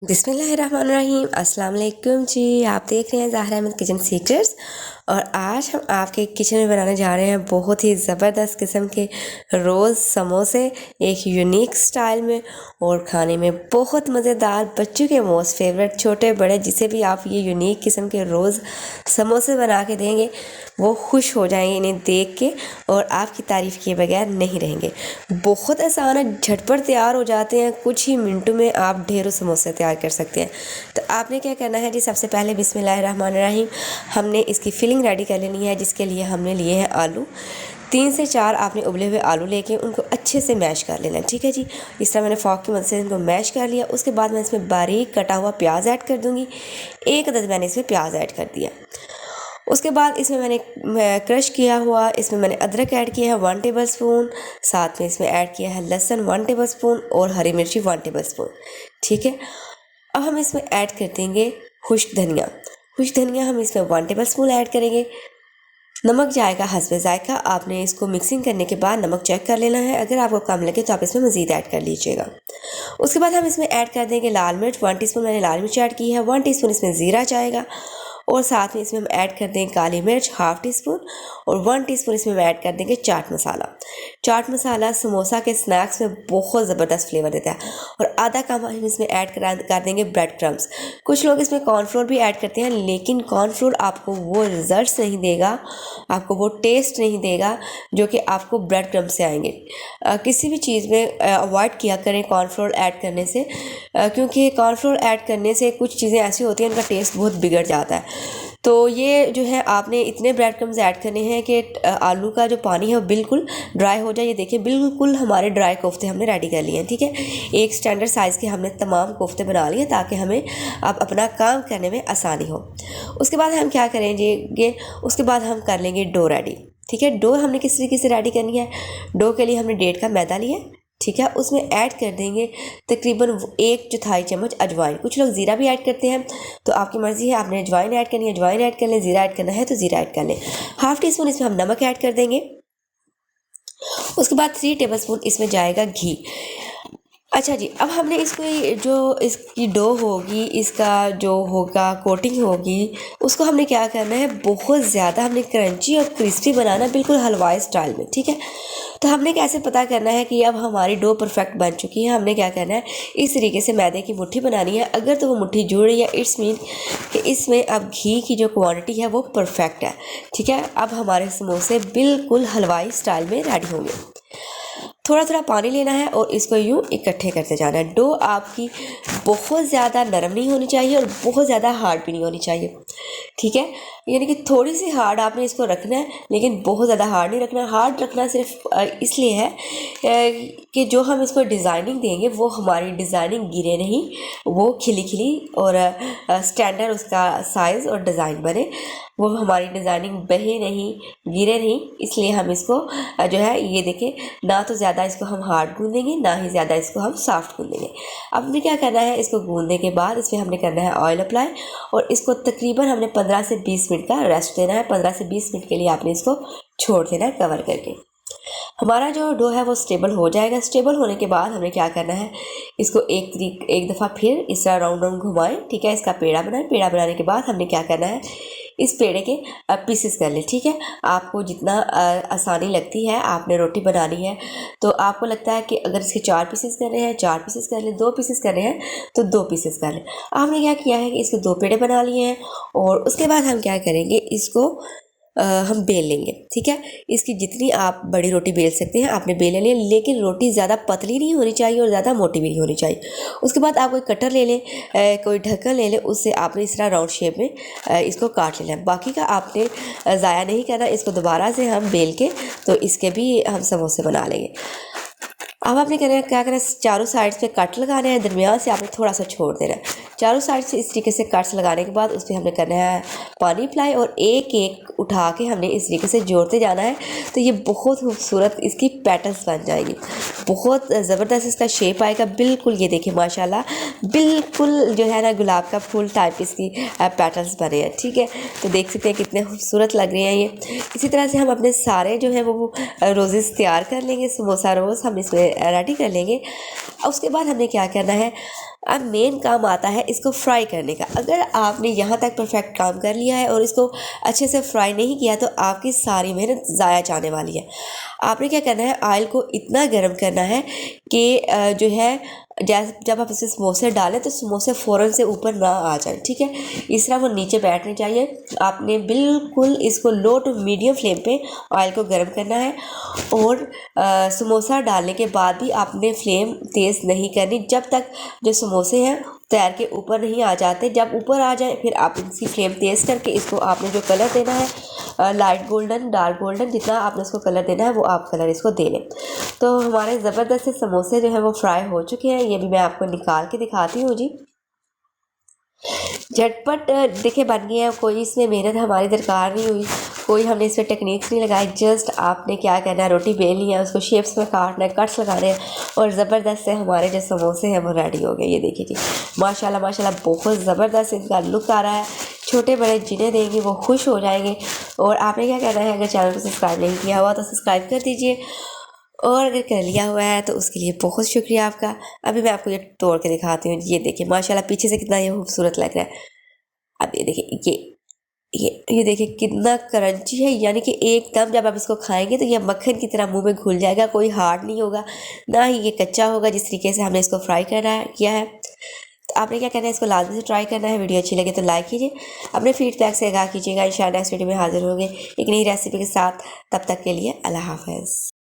बिस्मिल्लाहिर्रहमानिर्रहीम। अस्सलाम वालेकुम जी। आप देख रहे हैं ज़ाहरा अहमद किचन सीक्रेट्स और आज हम आपके किचन में बनाने जा रहे हैं बहुत ही ज़बरदस्त किस्म के रोज़ समोसे, एक यूनिक स्टाइल में और खाने में बहुत मज़ेदार, बच्चों के मोस्ट फेवरेट, छोटे बड़े जिसे भी आप ये यूनिक किस्म के रोज़ समोसे बना के देंगे वो खुश हो जाएंगे इन्हें देख के और आपकी तारीफ़ किए बगैर नहीं रहेंगे। बहुत आसान है, झटपट तैयार हो जाते हैं, कुछ ही मिनटों में आप ढेरों समोसे तैयार कर सकते हैं। तो आपने क्या करना है जी, सबसे पहले बिस्मिल्लाहिर्रहमानिर्रहीम हमने इसकी फिलिंग रेडी कर लेनी है, जिसके लिए हमने लिए हैं आलू। 3 से 4 आपने उबले हुए आलू लेके उनको अच्छे से मैश कर लेना है, ठीक है जी। इस तरह मैंने फॉक की मदद से इनको मैश कर लिया। उसके बाद मैं इसमें बारीक कटा हुआ प्याज ऐड कर दूँगी। 1 अदद मैंने इसमें प्याज ऐड कर दिया। उसके बाद इसमें मैंने क्रश किया हुआ, इसमें मैंने अदरक ऐड किया है 1 टेबल स्पून, साथ में इसमें ऐड किया है लहसुन 1 टेबल स्पून और हरी मिर्ची 1 टेबल स्पून, ठीक है। अब हम इसमें ऐड कर देंगे खुश्क धनिया। खुश्क धनिया हम इसमें 1 टेबल स्पून ऐड करेंगे। नमक जाएगा हस्बे जायका। आपने इसको मिक्सिंग करने के बाद नमक चेक कर लेना है, अगर आपको कम लगे तो आप इसमें मज़ीद ऐड कर लीजिएगा। उसके बाद हम इसमें ऐड कर देंगे लाल मिर्च। 1 टीस्पून मैंने लाल मिर्च ऐड की है। 1 टीस्पून इसमें ज़ीरा जाएगा और साथ में इसमें हम ऐड कर देंगे काली मिर्च 1/2 टीस्पून और 1 टीस्पून इसमें हम ऐड कर देंगे चाट मसाला। चाट मसाला समोसा के स्नैक्स में बहुत ज़बरदस्त फ्लेवर देता है। और आधा कप हम इसमें ऐड कर देंगे ब्रेड क्रम्स। कुछ लोग इसमें कॉर्नफ्लोर भी ऐड करते हैं, लेकिन कॉर्नफ्लोर आपको वो रिजल्ट्स नहीं देगा, आपको वो टेस्ट नहीं देगा जो कि आपको ब्रेड क्रम्स से आएंगे। किसी भी चीज़ में अवॉइड किया करें कॉर्नफ्लोर ऐड करने से, क्योंकि कॉर्नफ्लोर ऐड करने से कुछ चीज़ें ऐसी होती हैं उनका टेस्ट बहुत बिगड़ जाता है। तो ये जो है आपने इतने ब्रेड क्रम्स ऐड करने हैं कि आलू का जो पानी है वो बिल्कुल ड्राई हो जाए। ये देखिए बिल्कुल हमारे ड्राई कोफ्ते हमने रेडी कर लिए हैं, ठीक है। एक स्टैंडर्ड साइज़ के हमने तमाम कोफ्ते बना लिए ताकि हमें अब अपना काम करने में आसानी हो। उसके बाद हम क्या करेंगे, उसके बाद हम कर लेंगे डो रेडी, ठीक है। डो हमने किस तरीके से रेडी करनी है, डो के लिए हमने 1.5 कप मैदा लिया, ठीक है। उसमें ऐड कर देंगे तकरीबन 1/4 चम्मच अजवाइन। कुछ लोग ज़ीरा भी ऐड करते हैं, तो आपकी मर्ज़ी है, आपने अजवाइन ऐड करनी है अजवाइन ऐड कर लें, ज़ीरा ऐड करना है तो ज़ीरा ऐड कर लें। 1/2 टीस्पून इसमें हम नमक ऐड कर देंगे। उसके बाद 3 टेबल स्पून इसमें जाएगा घी। अच्छा जी, अब हमने इसको जो इसकी डो होगी, इसका जो होगा कोटिंग होगी, उसको हमने क्या करना है, बहुत ज़्यादा हमने क्रंची और क्रिस्पी बनाना, बिल्कुल हलवाई स्टाइल में, ठीक है। तो हमने कैसे पता करना है कि अब हमारी डो परफेक्ट बन चुकी है, हमने क्या करना है, इस तरीके से मैदे की मुट्ठी बनानी है। अगर तो वो मुट्ठी जुड़ रही है, इट्स मीन कि इसमें अब घी की जो क्वांटिटी है वो परफेक्ट है, ठीक है। अब हमारे समोसे बिल्कुल हलवाई स्टाइल में रेडी होंगे। थोड़ा थोड़ा पानी लेना है और इसको यूँ इकट्ठे करते जाना है। डो आपकी बहुत ज़्यादा नरम नहीं होनी चाहिए और बहुत ज़्यादा हार्ड भी नहीं होनी चाहिए, ठीक है। यानी कि थोड़ी सी हार्ड आपने इसको रखना है, लेकिन बहुत ज़्यादा हार्ड नहीं रखना। हार्ड रखना सिर्फ इसलिए है कि जो हम इसको डिज़ाइनिंग देंगे वो हमारी डिज़ाइनिंग गिरे नहीं, वो खिली खिली और स्टैंडर्ड उसका साइज़ और डिज़ाइन बने, वो हमारी डिज़ाइनिंग बहे नहीं, गिरे नहीं। इसलिए हम इसको जो है, ये देखें, ना तो ज़्यादा इसको हम हार्ड गूँधेंगे, ना ही ज़्यादा इसको हम सॉफ्ट गूँधेंगे। अब हमने क्या करना है, इसको गूँधने के बाद इसमें हमने करना है ऑयल अप्लाई और इसको तकरीबन हमने 15 से 20 मिनट का रेस्ट देना है। 15 से 20 मिनट के लिए आपने इसको छोड़ देना है कवर करके। हमारा जो डो है वो स्टेबल हो जाएगा। स्टेबल होने के बाद हमें क्या करना है, इसको एक दफ़ा फिर इस तरह राउंड राउंड घुमाएं, ठीक है। इसका पेड़ा बनाएं। पेड़ा बनाने के बाद हमने क्या करना है, इस पेड़े के पीसेस कर लें, ठीक है। आपको जितना आसानी लगती है, आपने रोटी बनानी है तो आपको लगता है कि अगर इसके 4 पीसेस कर रहे हैं 4 पीसेस कर लें, 2 पीसेस कर रहे हैं तो 2 पीसेस कर लें। आपने क्या किया है कि इसके 2 पेड़े बना लिए हैं और उसके बाद हम क्या करेंगे, इसको हम बेल लेंगे, ठीक है। इसकी जितनी आप बड़ी रोटी बेल सकते हैं आपने बेल लें, लेकिन रोटी ज़्यादा पतली नहीं होनी चाहिए और ज़्यादा मोटी भी नहीं होनी चाहिए। उसके बाद आप कोई कटर ले लें, कोई ढक्कन ले लें, उससे आपने इस तरह राउंड शेप में इसको काट लेना है। बाकी का आपने ज़ाया नहीं करना, इसको दोबारा से हम बेल के तो इसके भी हम समोसे बना लेंगे। अब आपने क्या करना है, चारों साइड पे कट लगाने हैं, दरमियान से आपने थोड़ा सा छोड़ देना है। चारों साइड से इस तरीके से कट्स लगाने के बाद उस पर हमने करना है पानी अप्लाई और एक एक उठा के हमने इस तरीके से जोड़ते जाना है। तो ये बहुत खूबसूरत इसकी पैटर्न्स बन जाएगी, बहुत ज़बरदस्त इसका शेप आएगा। बिल्कुल ये देखिए माशाल्लाह, बिल्कुल जो है ना गुलाब का फूल टाइप इसकी पैटर्न्स बने हैं, ठीक है। तो देख सकते हैं कितने खूबसूरत लग रहे हैं ये। इसी तरह से हम अपने सारे जो है वो रोज़ेस तैयार कर लेंगे, समोसा रोज़ हम इसमें रेडी कर लेंगे। उसके बाद हमने क्या करना है, अब मेन काम आता है इसको फ्राई करने का। अगर आपने यहाँ तक परफेक्ट काम कर लिया है और इसको अच्छे से फ्राई नहीं किया तो आपकी सारी मेहनत ज़ाया जाने वाली है। आपने क्या करना है, ऑयल को इतना गर्म करना है कि जो है जब आप इसे समोसे डालें तो समोसे फ़ौरन से ऊपर ना आ जाए, ठीक है। इस तरह वो नीचे बैठने चाहिए। आपने बिल्कुल इसको लो टू मीडियम फ्लेम पे ऑयल को गर्म करना है और समोसा डालने के बाद भी आपने फ्लेम तेज़ नहीं करनी जब तक जो समोसे हैं तैर के ऊपर नहीं आ जाते। जब ऊपर आ जाए फिर आप इसकी फ्लेम तेज़ करके इसको आपने जो कलर देना है लाइट गोल्डन, डार्क गोल्डन, जितना आपने इसको कलर देना है वो आप कलर इसको दे लें। तो हमारे ज़बरदस्त से समोसे जो है वो फ्राई हो चुके हैं। ये भी मैं आपको निकाल के दिखाती हूँ जी। झटपट देखिए बन गए हैं, कोई इसमें मेहनत हमारी दरकार नहीं हुई, कोई हमने इसमें टेक्निक्स नहीं लगाई। जस्ट आपने क्या करना है, रोटी बेलनी है, उसको शेप्स में काटना है, कट्स लगाने हैं और ज़बरदस्त से हमारे जो समोसे हैं वो रेडी हो गए। ये देखिए जी, माशाल्लाह माशाल्लाह बहुत ज़बरदस्त इनका लुक आ रहा है। छोटे बड़े जिन्हें देंगे वो खुश हो जाएंगे। और आपने क्या करना है, अगर चैनल को सब्सक्राइब नहीं किया हुआ तो सब्सक्राइब कर दीजिए, और अगर कर लिया हुआ है तो उसके लिए बहुत शुक्रिया आपका। अभी मैं आपको ये तोड़ के दिखाती हूँ। ये देखिए माशाल्लाह पीछे से कितना ये खूबसूरत लग रहा है। अब ये देखिए ये देखिए कितना क्रंची है, यानी कि एकदम जब आप इसको खाएंगे तो ये मक्खन की तरह मुंह में घुल जाएगा, कोई हार्ड नहीं होगा, ना ही ये कच्चा होगा जिस तरीके से हमने इसको फ्राई किया है। तो आपने क्या करना है, इसको लाजमी से ट्राई करना है। वीडियो अच्छी लगे तो लाइक कीजिए, अपने फीडबैक से आगाह कीजिएगा। इंशाल्लाह नेक्स्ट वीडियो में हाजिर होंगे एक नई रेसिपी के साथ। तब तक के लिए अल्लाह हाफ़िज़।